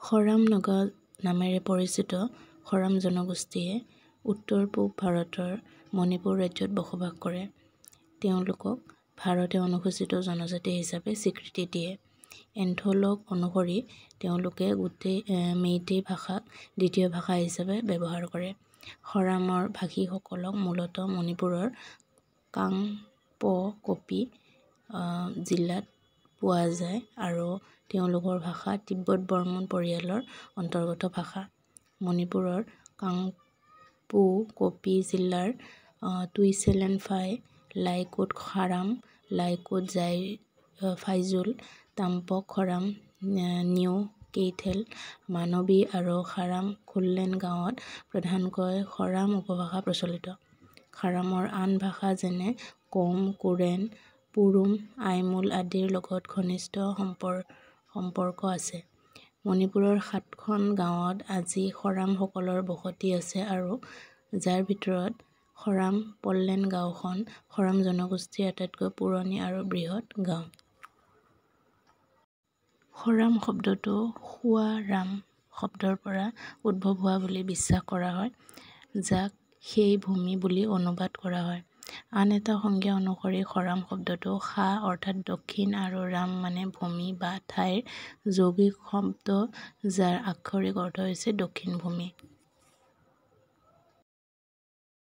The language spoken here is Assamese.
খৰাম নগৰ নামেৰে পৰিচিত খৰাম জনগোষ্ঠীয়ে উত্তৰ-পূব ভাৰতৰ মণিপুৰ ৰাজ্যত বসবাস কৰে। তেওঁলোকক ভাৰতে অনুসূচিত জনজাতি হিচাপে স্বীকৃতি দিয়ে। এন্থলগ অনুসৰি তেওঁলোকে মেইটেই ভাষাক দ্বিতীয় ভাষা হিচাপে ব্যৱহাৰ কৰে। খৰামৰ ভাষীসকলক মূলতঃ মণিপুৰৰ কাংপকপি জিলাত পোৱা যায় আৰু তেওঁলোকৰ ভাষা তিব্বত-বৰ্মন পৰিয়ালৰ অন্তৰ্গত ভাষা। মণিপুৰৰ কাংপোকপি জিলাৰ টুইচেলেনফাই, লাইকোট খাৰাম, লাইকোট ফাইজুল, তাম্পক খৰাম, নিউ কেইথেল, মানবী আৰু খাৰাম খুল্লেন গাঁৱত প্ৰধানকৈ খৰাম উপভাষা প্ৰচলিত। খাৰামৰ আন ভাষা যেনে কোম, কুৰেন, পুৰুম, আইমুল আদিৰ লগত ঘনিষ্ঠ সম্পৰ্ক আছে। মণিপুৰৰ ৭খন গাঁৱত আজি খৰামসকলৰ বসতি আছে আৰু যাৰ ভিতৰত খৰাম পল্লেন গাঁওখন খৰাম জনগোষ্ঠীৰ আটাইতকৈ পুৰণি আৰু বৃহৎ গাঁও। খৰাম শব্দটো খোৱা ৰাম শব্দৰ পৰা উদ্ভৱ হোৱা বুলি বিশ্বাস কৰা হয়, যাক সেই ভূমি বুলি অনুবাদ কৰা হয়। আন এটা সংজ্ঞা অনুসৰি খৰাম শব্দটো খা অৰ্থাৎ দক্ষিণ আৰু ৰাম মানে ভূমি বা ঠাইৰ যৌগিক শব্দ যাৰ আক্ষৰিক অৰ্থ হৈছে দক্ষিণ ভূমি।